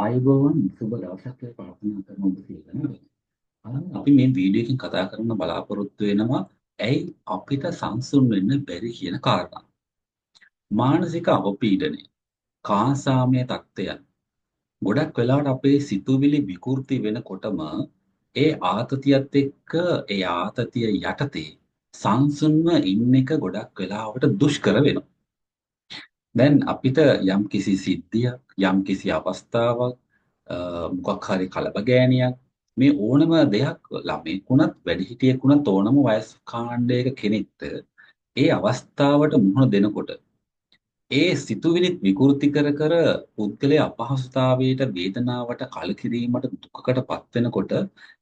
ආයුබෝවන් සුබ දවසක් කියලා ප්‍රාර්ථනා කරන ඔබ සියලුම. අපි මේ වීඩියෝ එකෙන් කතා කරන්න බලාපොරොත්තු වෙනවා ඇයි අපිට සංසුන් වෙන්න බැරි කියන කාරණා. මානසික අවපීඩනය, කාන්සාමය තත්ත්වයන්. ගොඩක් වෙලාවට අපේ සිතුවිලි විකෘති වෙනකොටම ඒ ආතතියත් එක්ක ඒ ආතතිය යටතේ සංසුන්ව ඉන්න එක ගොඩක් වෙලාවට දුෂ්කර වෙනවා. දැන් අපිට යම් කිසි සිද්ධියක් යම් කිසි අවස්ථාවක් මොකක් හරි කලබගෑනියක් මේ ඕනම දෙයක් ළමයෙක් වුණත් වැඩිහිටියෙක් වුණත් ඕනම වයස් කාණ්ඩයක කෙනෙක්ට ඒ අවස්ථාවට මුහුණ දෙනකොට ඒ සිතුවිලිත් විකෘති කර කර පුද්ගලයා අපහසුතාවයට වේදනාවට කලකිරීමට දුකකට පත් වෙනකොට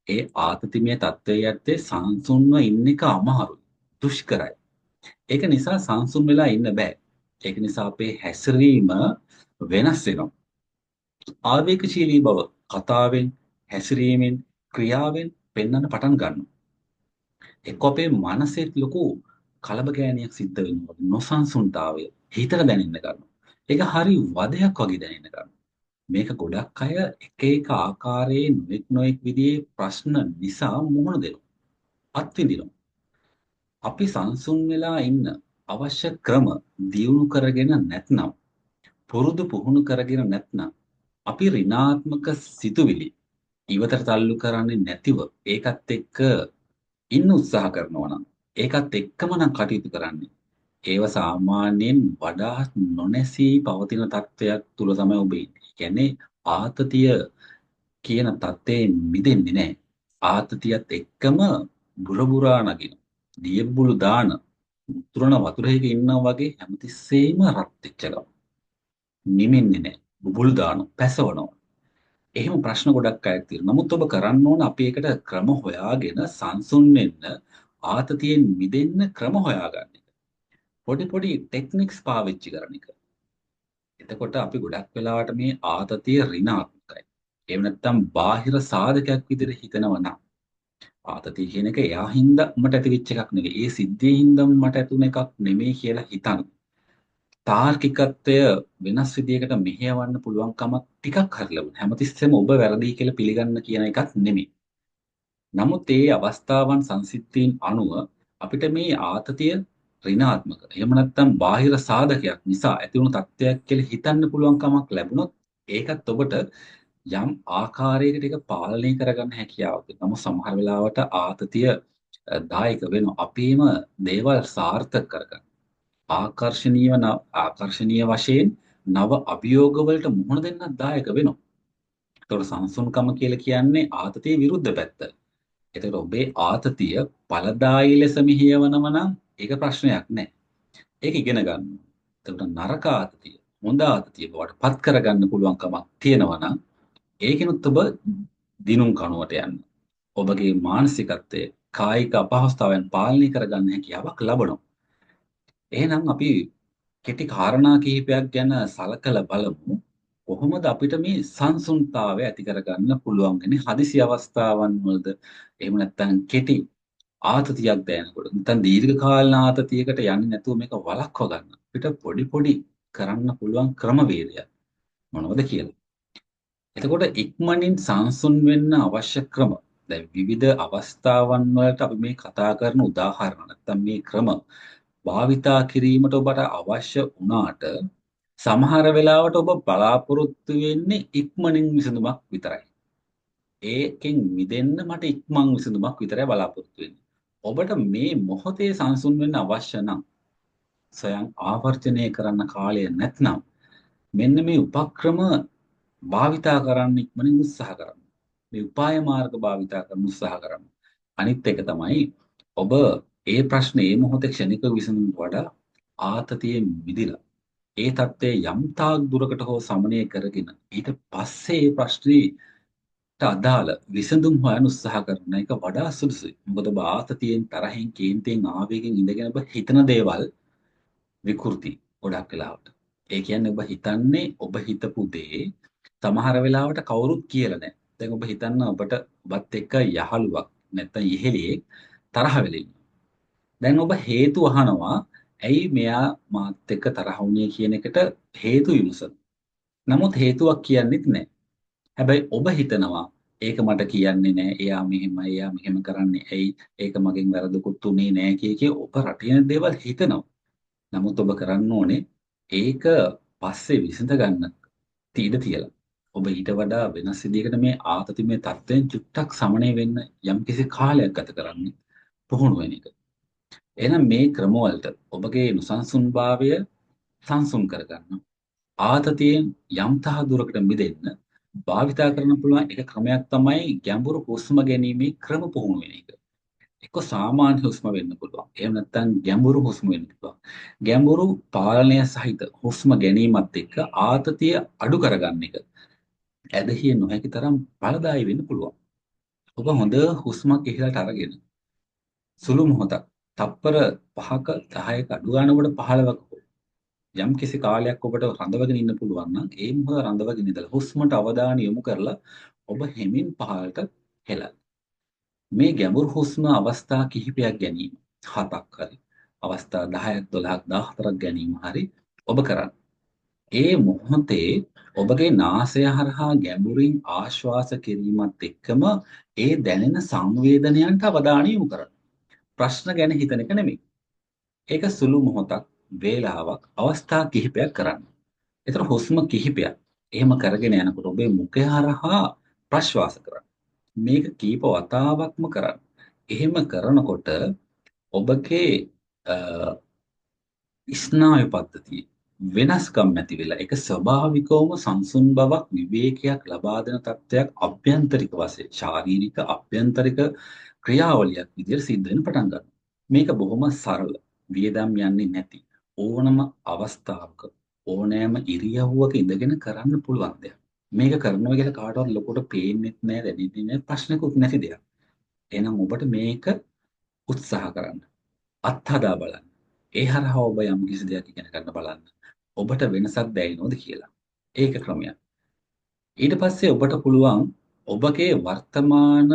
ඒ ආතතිමය තත්ත්වයේ යත්තේ සංසුන්ව ඉන්න එක අමාරුයි දුෂ්කරයි. ඒක නිසා සංසුන් වෙලා ඉන්න බෑ. ඒක නිසා අපේ හැසිරීම වෙනස් වෙනවා. ආවේගශීලී බව කතාවෙන්, හැසිරීමෙන්, ක්‍රියාවෙන් පෙන්වන්න පටන් ගන්නවා. එක්ක අපේ මනසෙත් ලොකු කලබගෑනියක් සිද්ධ වෙනවා. නොසන්සුන්තාවය හිතට දැනෙන්න ගන්නවා. ඒක හරි වදයක් වගේ දැනෙන්න ගන්නවා. මේක ගොඩක් අය එක එක ආකාරයේ නොඑක් නොඑක් විදිහේ ප්‍රශ්න නිසා මුහුණ දෙනවා. අත්විඳිනවා. අපි සංසුන් වෙලා ඉන්න අවශ්‍ය ක්‍රම දියුණු කරගෙන නැත්නම් පුරුදු පුහුණු කරගෙන නැත්නම් අපි ඍණාත්මක සිතුවිලි ඉවතට තල්ලු කරන්නේ නැතිව ඒකත් එක්ක ඉන්න උත්සාහ කරනවා නම් ඒකත් එක්කම නම් කටයුතු කරන්නේ. ඒව සාමාන්‍යයෙන් වඩා නොනැසී පවතින තත්ත්වයක් තුල තමයි ඔබ ඉන්නේ. ඒ කියන්නේ ආතතිය කියන තත්ත්වයෙන් මිදෙන්නේ නැහැ. ආතතියත් එක්කම බුරබුරා නගින. දියබුළු දාන උතුරන වතුරයක ඉන්නා වගේ හැමතිස්සෙම රත් වෙච්ච ගම. නිමෙන්නේ නැහැ. බුබුලු දානවා, පැසවනවා. එහෙම ප්‍රශ්න ගොඩක් අයක් තියෙනවා. නමුත් ඔබ කරන්න ඕන අපි ඒකට ක්‍රම හොයාගෙන සංසුන් වෙන්න ආතතියෙන් මිදෙන්න ක්‍රම හොයාගන්න එක. පොඩි පොඩි ටෙක්නික්ස් පාවිච්චි කරන එක. එතකොට අපි ගොඩක් වෙලාවට මේ ආතතිය ඍණාත්මකයි. එහෙම නැත්නම් බාහිර සාධකයක් විදිහට හිතනවා නම් ආතතිය කියන එක එයා හින්දා මට ඇතිවෙච්ච එකක් නෙවෙයි. ඒ සිද්ධියේ හින්දා මට ඇතුණ එකක් නෙමෙයි කියලා හිතන්න. තාර්කිකත්වය වෙනස් විදියකට මෙහෙයවන්න පුළුවන් කමක් ටිකක් හරි ලැබුණා. හැමතිස්සෙම ඔබ වැරදි කියලා පිළිගන්න කියන එකක් නෙමෙයි. නමුත් ඒ අවස්ථාවන් සංසිද්ධීන් අනුව අපිට මේ ආතතිය ඍණාත්මක. එහෙම නැත්නම් බාහිර සාධකයක් නිසා ඇතිවුණු තත්ත්වයක් කියලා හිතන්න පුළුවන් කමක් ලැබුණොත් ඒකත් ඔබට යම් ආකාරයකට ඒක පාලනය කරගන්න හැකියාවක් තියෙනවා. නමුත් සමහර වෙලාවට ආතතිය දායක වෙනවා. අපේම දේවල් සාර්ථක කරගන්න. ආකර්ශනීය වශයෙන් නව අභියෝග වලට මුහුණ දෙන්නත් දායක වෙනවා. ඒතකොට සංසුන්කම කියලා කියන්නේ ආතතිය විරුද්ධ පැත්ත. එතකොට ඔබේ ආතතිය ඵලදායී ලෙස මෙහෙයවනම නම් ඒක ප්‍රශ්නයක් නෑ. ඒක ඉගෙන ගන්න. එතකොට නරක ආතතිය හොඳ ආතතිය බවට පත් කරගන්න පුළුවන්කමක් තියෙනවා නම් ඒකිනුත් ඔබ දිනුම් කනුවට යන්න. ඔබගේ මානසිකත්වයේ කායික අපහසුතාවයන් පාලනය කරගන්න හැකියාවක් ලබනවා. එහෙනම් අපි කෙටි කාරණා කිහිපයක් ගැන සලකලා බලමු. කොහොමද අපිට මේ සංසුන්තාවය ඇති කරගන්න පුළුවන් වෙන්නේ හදිසි අවස්ථාවන් වලද එහෙම නැත්නම් කෙටි ආතතියක් දැනෙනකොට නැත්නම් දීර්ඝ කාලීන ආතතියකට යන්නේ නැතුව මේක වළක්ව ගන්න අපිට පොඩි පොඩි කරන්න පුළුවන් ක්‍රමවේදයක් මොනවද කියලා. එතකොට ඉක්මනින් සංසුන් වෙන්න අවශ්‍ය ක්‍රම දැන් විවිධ අවස්ථාවන් වලට අපි මේ කතා කරන උදාහරණ නැත්නම් මේ ක්‍රම භාවිතා කිරීමට ඔබට අවශ්‍ය වුණාට සමහර වෙලාවට ඔබ බලාපොරොත්තු වෙන්නේ ඉක්මනින් විසඳුමක් විතරයි. ඒකෙන් මිදෙන්න මට ඉක්මන් විසඳුමක් විතරයි බලාපොරොත්තු වෙන්නේ. ඔබට මේ මොහොතේ සංසුන් වෙන්න අවශ්‍ය නම් ස්වයං ආවර්ජනය කරන්න කාලය නැත්නම් මෙන්න මේ උපක්‍රම භාවිතා කරන්න ඉක්මනින් උත්සාහ කරන්න. මේ උපාය මාර්ග භාවිතා කරන්න උත්සාහ කරන්න. අනිත් එක තමයි ඔබ ඒ ප්‍රශ්නේ මේ මොහොතේ ක්ෂණික විසඳුමට වඩා ආතතියෙන් මිදිලා ඒ தත්ත්වය යම් තාක් දුරකට හෝ සමනය කරගෙන ඊට පස්සේ මේ ප්‍රශ්නේට අදාළ විසඳුම් හොයන්න උත්සාහ කරන එක වඩා සුදුසුයි. මොකද ඔබ ආතතියෙන් තරහින් කේන්තියෙන් ආවේගයෙන් ඉඳගෙන ඔබ හිතන දේවල් විකෘති ගොඩක් වෙලාවට. ඒ කියන්නේ ඔබ හිතන්නේ ඔබ හිතපු දේ සමහර වෙලාවට කවුරුත් කියලා නැහැ. දැන් ඔබ හිතන්න ඔබත් එක්ක යහළුවක් නැත්නම් ඉහෙලියෙක් තරහ වෙලා ඉන්නවා. දැන් ඔබ හේතු අහනවා ඇයි මෙයා මාත් එක්ක තරහ වුණේ කියන එකට හේතු විමසන. නමුත් හේතුවක් කියන්නෙත් නැහැ. හැබැයි ඔබ හිතනවා ඒක මට කියන්නේ නෑ. එයා මෙහෙමයි, එයා මෙහෙම කරන්නේ ඇයි? ඒක මගෙන් වැරදුකුත් උනේ නෑ කිය ඔබ රටින දේවල් හිතනවා. නමුත් ඔබ කරන්න ඕනේ ඒක පස්සේ විසඳ ගන්න ඉඩ තියලා. ඔබ ඊට වඩා වෙනස් විදිහකට මේ ආතතිමය තත්ත්වයෙන් චුට්ටක් සමනය වෙන්න යම්කිසි කාලයක් ගත කරන්න පුහුණු වෙන එක. එහෙනම් මේ ක්‍රමවලට ඔබගේ නුසන්සුන්භාවය සංසුන් කරගන්න. ආතතියෙන් යම් තහදුරකට මිදෙන්න භාවිතා කරන්න පුළුවන් එක ක්‍රමයක් තමයි ගැඹුරු හුස්ම ගැනීමේ ක්‍රම පුහුණු වෙන එක. එක්ක සාමාන්‍ය හුස්ම වෙන්න පුළුවන්. එහෙම නැත්නම් ගැඹුරු හුස්ම වෙන්න පුළුවන්. ගැඹුරු පාලනය සහිත හුස්ම ගැනීමත් එක්ක ආතතිය අඩු කරගන්න එක ඇදහිය නොහැකි තරම් ඵලදායී වෙන්න පුළුවන්. ඔබ හොඳ හුස්මක් ඉහළට අරගෙන සුළු මොහොතක් තප්පර 5ක 10ක අඩු ගන්න ඔබට 15ක යම් කිසි කාලයක් ඔබට රඳවගෙන ඉන්න පුළුවන් නම් ඒ මොහොත රඳවගෙන ඉඳලා හුස්මට අවධානය යොමු කරලා ඔබ හෙමින් පහළට හෙළන්න. මේ ගැඹුරු හුස්ම අවස්ථා කිහිපයක් ගැනීම 7ක් හරි අවස්ථා 10ක් 12ක් 14ක් ගැනීම හරි ඔබ කරන්න. ඒ මොහොතේ ඔබගේ නාසය හරහා ගැඹුරින් ආශ්වාස කිරීමත් එක්කම ඒ දැනෙන සංවේදනයන්ට අවධානය යොමු කරන්න. ප්‍රශ්න ගැන හිතන එක නෙමෙයි. ඒක සුළු මොහොතක්, වේලාවක්, අවස්ථා කිහිපයක් කරන්න. ඒතර හුස්ම කිහිපයක් එහෙම කරගෙන යනකොට ඔබේ මුඛය හරහා ප්‍රශ්වාස කරන්න. මේක කීප වතාවක්ම කරන්න. එහෙම කරනකොට ඔබගේ ස්නායු පද්ධතිය වෙනස්කම් ඇති වෙලා ඒක ස්වභාවිකවම සංසුන් බවක් විවේකයක් ලබා දෙන තත්ත්වයක් අභ්‍යන්තරික වශයෙන් ශාරීරික අභ්‍යන්තරික ක්‍රියාවලියක් විදිහට සිද්ධ වෙන්න පටන් ගන්නවා. මේක බොහොම සරල වියදම් යන්නේ නැති ඕනම අවස්ථාවක ඕනෑම ඉරියව්වක ඉඳගෙන කරන්න පුළුවන් දෙයක්. මේක කරනවා කියලා කාටවත් ලොකුට පේන්නෙත් නැහැ දැනෙන්නේ නැහැ ප්‍රශ්නකුත් නැති දෙයක්. එහෙනම් ඔබට මේක උත්සාහ කරන්න. අත්හදා බලන්න. ඒ හරහා ඔබ යම් කිසි දෙයක් ඉගෙන ගන්න බලන්න. ඔබට වෙනසක් දැනෙනවද කියලා. ඒක ක්‍රමයක්. ඊට පස්සේ ඔබට පුළුවන් ඔබගේ වර්තමාන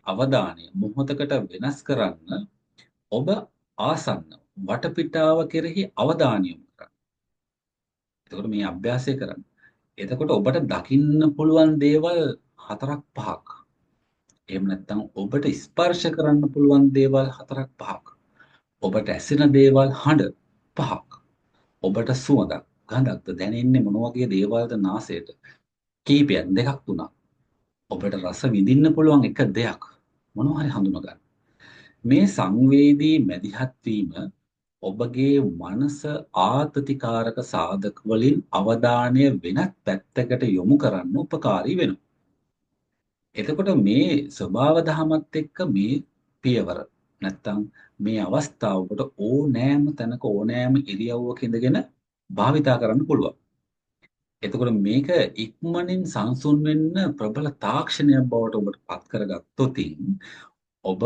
අවධානය මොහොතකට වෙනස් කරන්න ඔබ ආසන්න වටපිටාව කෙරෙහි අවධානය යොමු කරන්න. එතකොට මේ අභ්‍යාසය කරන්න. එතකොට ඔබට දකින්න පුළුවන් දේවල් 4ක් 5ක්. එහෙම නැත්නම් ඔබට ස්පර්ශ කරන්න පුළුවන් දේවල් 4ක් 5ක්. ඔබට ඇසෙන දේවල් හඬ 5ක්. ඔබට සුවඳක් ගඳක්ද දැනෙන්නේ මොන වගේ දේවල්ද නාසයට? කීපයක් දෙකක් තුනක්. ඔබට රස විඳින්න පුළුවන් එක දෙයක් මොනවා හරි හඳුනා ගන්න. මේ සංවේදී මැදිහත් වීම ඔබගේ මනස ආතතිකාරක සාධක වලින් අවධානය වෙනත් පැත්තකට යොමු කරන්න උපකාරී වෙනවා. එතකොට මේ ස්වභාව දහමත් එක්ක මේ පියවර නැත්තම් මේ අවස්ථාව ඔබට ඕනෑම තැනක ඕනෑම ඉරියව්වක ඉඳගෙන භාවිතා කරන්න පුළුවන්. එතකොට මේක ඉක්මනින් සංසුන් වෙන්න ප්‍රබල තාක්ෂණයක් බවට ඔබට පත් කරගත්තොත් ඔබ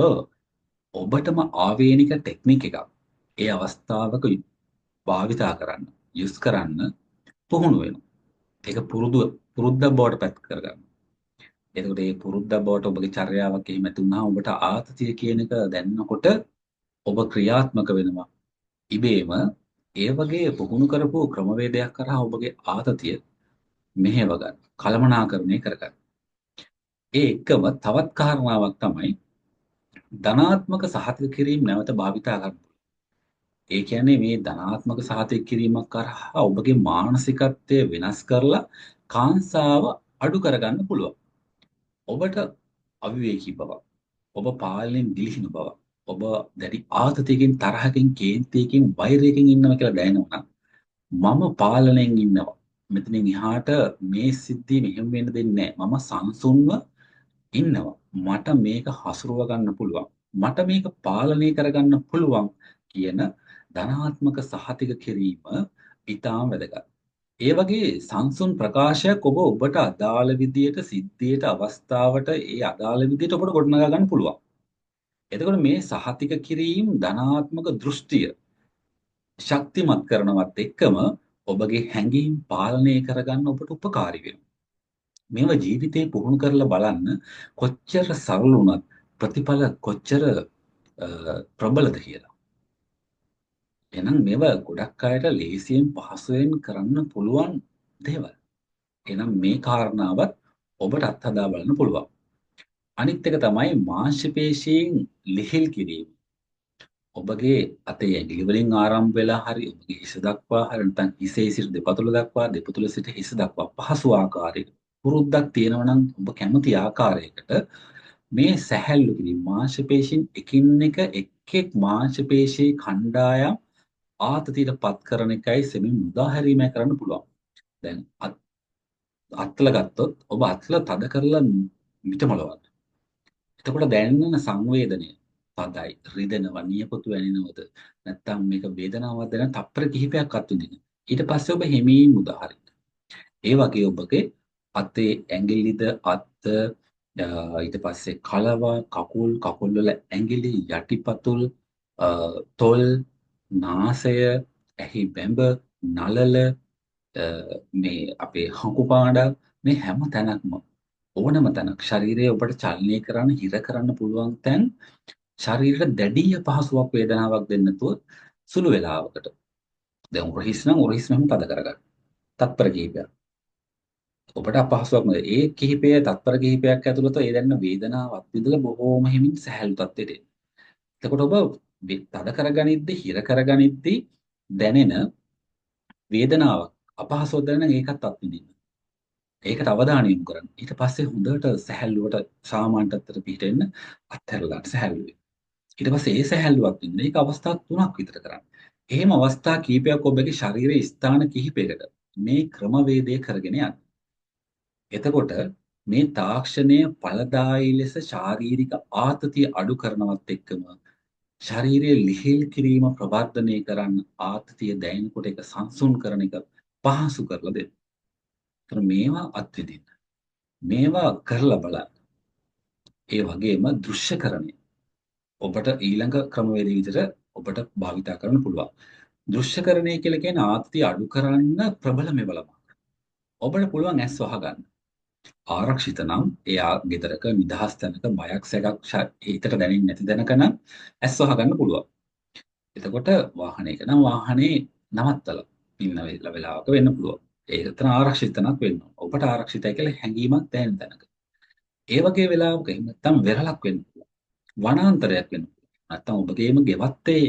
ඔබටම ආවේනික ටෙක්නික් එකක් ඒ අවස්ථාවක භාවිතා කරන්න, යුස් කරන්න පුහුණු වෙනවා. ඒක පුරුද්දක් බවට පත් කරගන්න. එතකොට මේ පුරුද්දක් බවට ඔබගේ චර්යාවක් එහෙම ඇති වුණාම ඔබට ආතතිය කියන එක දැනෙනකොට ඔබ ක්‍රියාත්මක වෙනවා. ඉබේම ඒ වගේ පුහුණු කරපු ක්‍රමවේදයක් කරා ඔබගේ ආතතිය මෙහෙව ගන්න, කළමනාකරණය කරගන්න. ඒ එක්කම තවත් කාරණාවක් තමයි ධනාත්මක සහතික කිරීම නැවත භාවිතා කරන්න. ඒ කියන්නේ මේ ධනාත්මක සහතික කිරීමක් කරා ඔබගේ මානසිකත්වය වෙනස් කරලා කාංසාව අඩු කරගන්න පුළුවන්. ඔබට අවිවේකී බවක්, ඔබ පාලනයෙන් දිලිහින බවක්, ඔබ දැඩි ආතතියකින් තරහකින් කේන්තියකින් වෛරයකින් ඉන්නවා කියලා දැනෙනවා නම් මම පාලනයෙන් ඉන්නවා. මෙතනින් එහාට මේ සිද්ධිය මෙහෙම වෙන්න දෙන්නේ නැහැ. මම සංසුන්ව ඉන්නවා. මට මේක හසුරුව ගන්න පුළුවන්. මට මේක පාලනය කරගන්න පුළුවන් කියන ධනාත්මක සහතික කිරීම ඉතාම වැදගත්. ඒ වගේ සංසුන් ප්‍රකාශයක් ඔබට අදාළ විදියට සිද්ධියට අවස්ථාවට ඒ අදාළ විදියට ඔබට ගොඩනගා ගන්න පුළුවන්. එතකොට මේ සහතික කිරීම ධනාත්මක දෘෂ්ටිය ශක්තිමත් කරනවත් එක්කම ඔබගේ හැඟීම් පාලනය කරගන්න ඔබට උපකාරී වෙනවා. මේව ජීවිතේ පුහුණු කරලා බලන්න කොච්චර සරල වුණත් ප්‍රතිඵල කොච්චර ප්‍රබලද කියලා. එහෙනම් මේවා ගොඩක් අයට ලේසියෙන් පහසුවෙන් කරන්න පුළුවන් දේවල්. එහෙනම් මේ කාරණාවත් ඔබට අත්හදා බලන්න පුළුවන්. අනිත් එක තමයි මාංශ පේශීන් ලිහිල් කිරීම. ඔබගේ අතේ ඇඟිලි වලින් ආරම්භ වෙලා හරි ඔබගේ හිස දක්වා හරි නැත්නම් හිසේ සිට දෙපතුල දක්වා දෙපතුල සිට හිස දක්වා පහසු ආකාරයකට පුරුද්දක් තියෙනවා නම් ඔබ කැමති ආකාරයකට මේ සැහැල්ලු කිරීම මාංශ පේශීන් එකින් එක එක් එක් මාංශ පේශී කණ්ඩායම් ආතතියට පත් කරන එකයි සෙමින් උදාහැරීමයි කරන්න පුළුවන්. දැන් අත්ල ගත්තොත් ඔබ අත්ල තද කරලා මිටමලවන්න. එතකොට දැනෙන සංවේදනය තදයි, රිදෙනවා, නියපොතු ඇනෙනවද, නැත්නම් මේක වේදනාවක් දැනෙන තප්පර කිහිපයක් අත්විඳින්න. ඊට පස්සේ ඔබ හිමීන් උදාහරින්න. ඒ වගේ ඔබගේ අතේ ඇඟිලිද අත් ඊට පස්සේ කලව කකුල් වල ඇඟිලි යටිපතුල් තොල් නාසය ඇහි බැඹ නළල මේ අපේ හකු පාඩම් මේ හැම තැනක්ම ඕනම තැනක් ශරීරයේ ඔබට චලනය කරන්න හිර කරන්න පුළුවන් තැන් ශරීරයට දැඩි අපහසුාවක් වේදනාවක් දෙන්න නැතුව සුළු වේලාවකට දැන් උරහිස් නම් උරහිස් මෙහෙම තද කරගන්න. තත්පර කිහිපයක්. ඔබට අපහසුාවක් නේද? ඒ කිහිපය තත්පර කිහිපයක් ඇතුළත ඒ දැනෙන වේදනාවක් විඳලා බොහෝම හිමින් සැහැල්ලු තත්ත්වයට එන්න. එතකොට ඔබ තද කරගනිද්දී හිර කරගනිද්දී දැනෙන වේදනාවක් අපහසුව දැනෙන ඒකත් අත්විඳින්න. ඒකට අවධානය යොමු කරන්න. ඊට පස්සේ හොඳට සැහැල්ලුවට සාමාන්‍ය තත්ත්වයට පිහිටෙන්න අත්හැරලා දාන්න සැහැල්ලුවේ. ඊට පස්සේ ඒ සැහැල්ලුවක් ඉන්න. ඒක අවස්ථා 3ක් විතර කරන්න. එහෙම අවස්ථා කීපයක් ඔබගේ ශරීරයේ ස්ථාන කිහිපයකට මේ ක්‍රමවේදය කරගෙන යන්න. එතකොට මේ තාක්ෂණය ඵලදායී ලෙස ශාරීරික ආතතිය අඩු කරනවත් එක්කම ශරීරයේ ලිහිල් කිරීම ප්‍රවර්ධනය කරන්න ආතතිය දැනෙනකොට ඒක සංසුන් කරන එක පහසු කරලා දෙන්න. ඒතර මේවා අත්විඳින්න. මේවා කරලා බලන්න. ඒ වගේම දෘශ්‍යකරණය ඔබට ඊළඟ ක්‍රමවේදය විදිහට ඔබට භාවිතා කරන්න පුළුවන්. දෘශ්‍යකරණය කියලා කියන්නේ ආතතිය අඩු කරන්න ප්‍රබල මෙවලමක්. ඔබට පුළුවන් ඇස් වහගන්න. ආරක්ෂිත නම් එයා ගෙදරක නිදහස් තැනක බයක් සැකක් හිතට දැනෙන්නේ නැති තැනක නම් ඇස් වහගන්න පුළුවන්. එතකොට වාහනයක නම් වාහනේ නවත්තලා ඉන්න වෙලාවක වෙන්න පුළුවන්. ඒක තන ආරක්ෂිත තැනක් වෙන්න ඕන. ඔබට ආරක්ෂිතයි කියලා හැඟීමක් දැනෙන තැනක. ඒ වගේ වෙලාවක එහෙම නැත්නම් වෙරළක් වෙන්න පුළුවන්. වනාන්තරයක් වෙන්න පුළුවන්. නැත්නම් ඔබගේම ගෙවත්තේ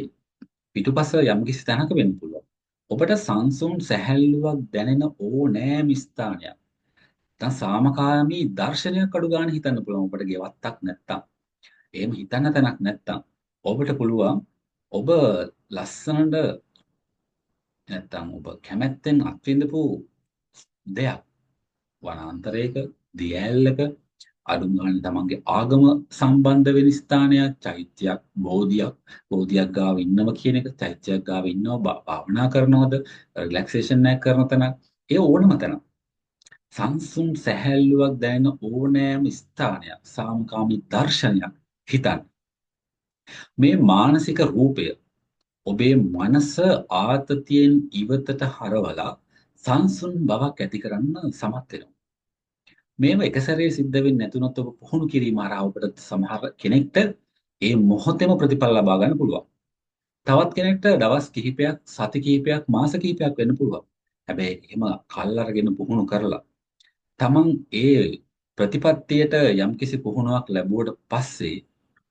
පිටුපස යම්කිසි තැනක වෙන්න පුළුවන්. ඔබට සංසුන් සැහැල්ලුවක් දැනෙන ඕනෑම ස්ථානයක්. දැන් සාමකාමී දර්ශනයක් අඩු ගන්න හිතන්න පුළුවන් ඔබට ගෙවත්තක් නැත්තම්. එහෙම හිතන්න තැනක් නැත්තම් ඔබට පුළුවන් ඔබ ලස්සනට නැත්තම් ඔබ කැමැත්තෙන් අත්විඳපු දෙයක් වනාන්තරයක දියැලක අඩුම ගානේ තමන්ගේ ආගම සම්බන්ධ වෙන ස්ථානයක් චෛත්‍යයක් බෝධියක් ගාව ඉන්නව කියන එක චෛත්‍යයක් ගාව ඉන්නව භාවනා කරනවද රිලැක්සේෂන් එකක් කරන තැනක් ඒ ඕනම තැනක් සංසුන් සැහැල්ලුවක් දැනෙන ඕනෑම ස්ථානයක් සාමකාමී දර්ශනයක් හිතන්න මේ මානසික රූපය ඔබේ මනස ආතතියෙන් ඉවතට හරවලා සංසුන් බවක් ඇති කරන්න සමත් වෙනවා මේව එක සැරේ සිද්ධ වෙන්නේ නැතුනොත් ඔබ පුහුණු කිරීම හරහා ඔබට සමහර කෙනෙක්ට ඒ මොහොතේම ප්‍රතිඵල ලබා ගන්න පුළුවන්. තවත් කෙනෙක්ට දවස් කිහිපයක්, සති කිහිපයක්, මාස කිහිපයක් වෙන්න පුළුවන්. හැබැයි එහෙම කල් අරගෙන පුහුණු කරලා තමන් ඒ ප්‍රතිපත්තියට යම්කිසි පුහුණුවක් ලැබුවට පස්සේ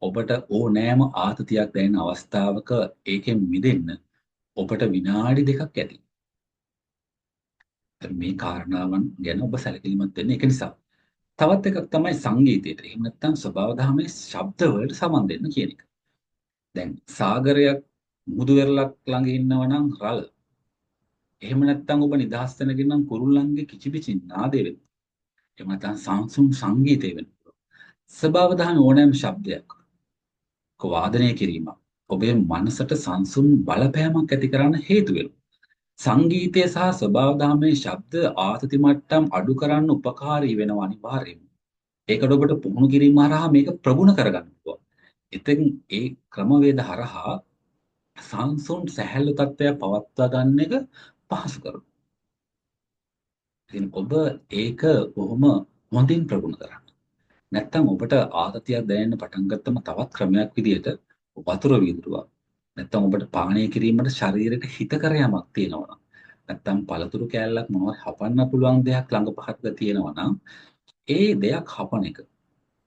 ඔබට ඕනෑම ආතතියක් දැනෙන අවස්ථාවක ඒකෙන් මිදෙන්න ඔබට විනාඩි දෙකක් ඇති. මේ කාරණාවන් ගැන ඔබ සැලකිලිමත් වෙන්න ඒක නිසා. තවත් එකක් තමයි සංගීතයට. එහෙම නැත්නම් ස්වභාව දහමේ ශබ්ද වලට සමන් දෙන්න කියන එක. දැන් සාගරයක් මුහුදු වෙරළක් ළඟ ඉන්නව නම් රළ. එහෙම නැත්නම් ඔබ නිදහස් තැනක නම් කුරුල්ලන්ගේ කිචිපිචි නාදය වෙන්න. එහෙම නැත්නම් සංසුන් සංගීතය වෙන්න. ස්වභාව දහමේ ඕනෑම ශබ්දයක් වාදනය කිරීමක් ඔබේ මනසට සංසුන් බලපෑමක් ඇති කරන්න හේතු වෙනවා. සංගීතය සහ ස්වභාව දහමේ ශබ්ද ආතති මට්ටම් අඩු කරන්න උපකාරී වෙනවා අනිවාර්යයෙන්ම. ඒකට ඔබට පුහුණු කිරීම හරහා මේක ප්‍රගුණ කරගන්න පුළුවන්. ඉතින් ඒ ක්‍රමවේද හරහා සංසුන් සැහැල්ලු තත්ත්වයක් පවත්වා ගන්න එක පහසු කරනවා. ඉතින් ඔබ ඒක කොහොම හොඳින් ප්‍රගුණ කරන්න. නැත්තම් ඔබට ආතතියක් දැනෙන්න පටන් ගත්තම තවත් ක්‍රමයක් විදිහට වතුර වීදුරුවක්. නැත්තම් ඔබට පානය කිරීමට ශරීරයට හිතකර යමක් තියෙනවා නම් නැත්තම් පළතුරු කෑල්ලක් මොනවද හපන්න පුළුවන් දෙයක් ළඟ පහත්ක තියෙනවා නම් ඒ දෙයක් හපන එක.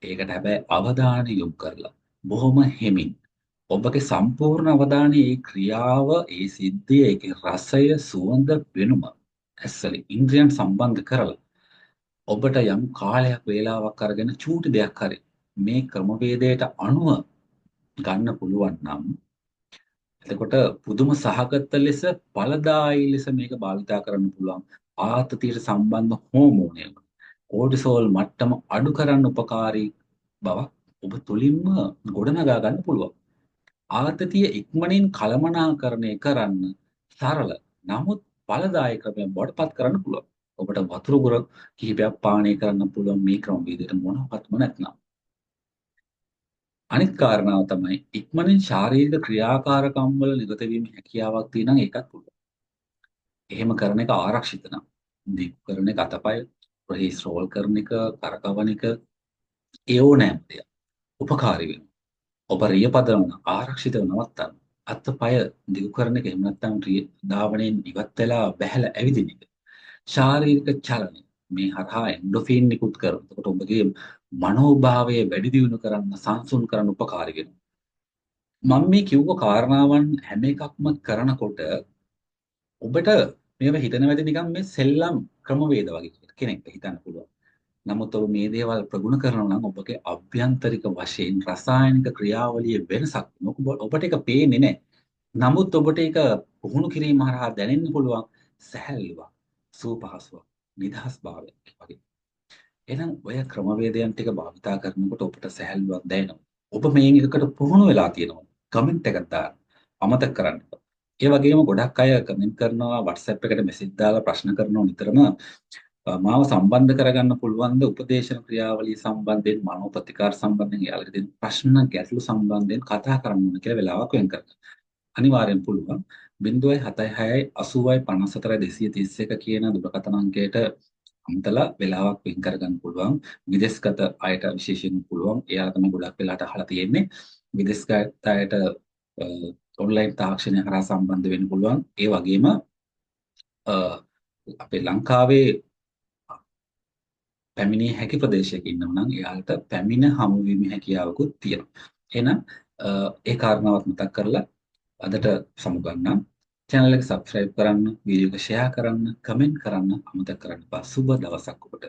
ඒකට හැබැයි අවධානය යොමු කරලා බොහොම හිමින් ඔබගේ සම්පූර්ණ අවධානය ඒ ක්‍රියාව, ඒ සිද්ධිය, ඒකේ රසය, සුවඳ, පෙනුම ඇස්වලින් ඉන්ද්‍රියන් සම්බන්ධ කරලා ඔබට යම් කාලයක් වේලාවක් අරගෙන චූටි දෙයක් හරි මේ ක්‍රමවේදයට අනුව ගන්න පුළුවන් නම් එතකොට පුදුම සහගත ලෙස ඵලදායී ලෙස මේක භාවිතා කරන්න පුළුවන්. ආතතියට සම්බන්ධ හෝමෝනය කෝටිසෝල් මට්ටම අඩු කරන්න උපකාරී බවක් ඔබ තුලින්ම ගොඩනගා ගන්න පුළුවන්. ආතතිය ඉක්මනින් කළමනාකරණය කරන්න සරල නමුත් ඵලදායී ක්‍රමයක් බවට පත් කරන්න පුළුවන්. ඔබට වතුර ගුර කිහිපයක් පානය කරන්න පුළුවන් මේ ක්‍රමවේදයට මොනවත්ම නැත්නම්. අනිත් කාරණාව තමයි ඉක්මනින් ශාරීරික ක්‍රියාකාරකම් වල නිරත වීමේ හැකියාවක් තියෙනවා නම් ඒකත් පුළුවන්. එහෙම කරන එක ආරක්ෂිත නම්. දික් කරන එක අතපය, ප්‍රහිස් රෝල් කරන එක, කරකවන එක ඒ ඕනෑම දෙයක් උපකාරී වෙනවා. ඔබ රිය පදවන ආරක්ෂිතව නවත්තන්න. අතපය දිගු කරන එක එහෙම නැත්නම් රිය ධාවනයෙන් ඉවත් වෙලා බැහැලා ඇවිදින එක. ශාරීරික චලනය මේ හරහා එන්ඩෝෆින් නිකුත් කරනවා. එතකොට ඔබගේ මනෝභාවය වැඩි දියුණු කරන්න, සංසුන් කරන්න උපකාරී වෙනවා. මම මේ කිව්ව කාරණාවන් හැම එකක්ම කරනකොට ඔබට මේව හිතන වැඩි නිකන් මේ සෙල්ලම් ක්‍රමවේද වගේ කියලා කෙනෙක්ට හිතන්න පුළුවන්. නමුත් ඔබ මේ දේවල් ප්‍රගුණ කරනවා නම් ඔබගේ අභ්‍යන්තරික වශයෙන් රසායනික ක්‍රියාවලියේ වෙනසක් ඔබට ඒක පේන්නේ නැහැ. නමුත් ඔබට ඒක පුහුණු කිරීම හරහා දැනෙන්න පුළුවන් සැහැල්ලුවක්, සුවපහසුවක්, නිදහස් භාවයක් වගේ. එහෙනම් ඔය ක්‍රමවේදයන් ටික භාවිතා කරනකොට ඔබට සැහැල්ලුවක් දැනෙනවා. ඔබ මේන් එකකට පුහුණු වෙලා තියෙනවා. කමෙන්ට් එකක් දාන්න. අමතක කරන්න එපා. ඒ වගේම ගොඩක් අය කමෙන්ට් කරනවා WhatsApp එකට මෙසේජ් දාලා ප්‍රශ්න කරනවා නිතරම මාව සම්බන්ධ කරගන්න පුළුවන්ද උපදේශන ක්‍රියාවලිය සම්බන්ධයෙන් මනෝ ප්‍රතිකාර සම්බන්ධයෙන් යාළුවෝ දෙන ප්‍රශ්න ගැටලු සම්බන්ධයෙන් කතා කරන්න ඕන කියලා වෙලාවක් වෙන් කරගන්න. අනිවාර්යෙන් පුළුවන් 076 80 54 231 කියන දුරකථන අංකයට අමතලා වෙලාවක් වෙන් කරගන්න පුළුවන්. විදේශගත අයට විශේෂයෙන් පුළුවන්. එයාලා තමයි ගොඩක් වෙලාට අහලා තියෙන්නේ. විදේශගත අයට ඔන්ලයින් තාක්ෂණය කරා සම්බන්ධ වෙන්න පුළුවන්. ඒ වගේම අපේ ලංකාවේ පැමිණිය හැකි ප්‍රදේශයක ඉන්නවා නම් එයාලට පැමිණ හමුවීමේ හැකියාවකුත් තියෙනවා. එහෙනම් ඒ කාරණාවත් මතක් කරලා අදට සමුගන්නම්. channel එක subscribe කරන්න, වීඩියෝ එක share කරන්න, comment කරන්න අමතක කරන්න එපා. සුබ දවසක් ඔබට.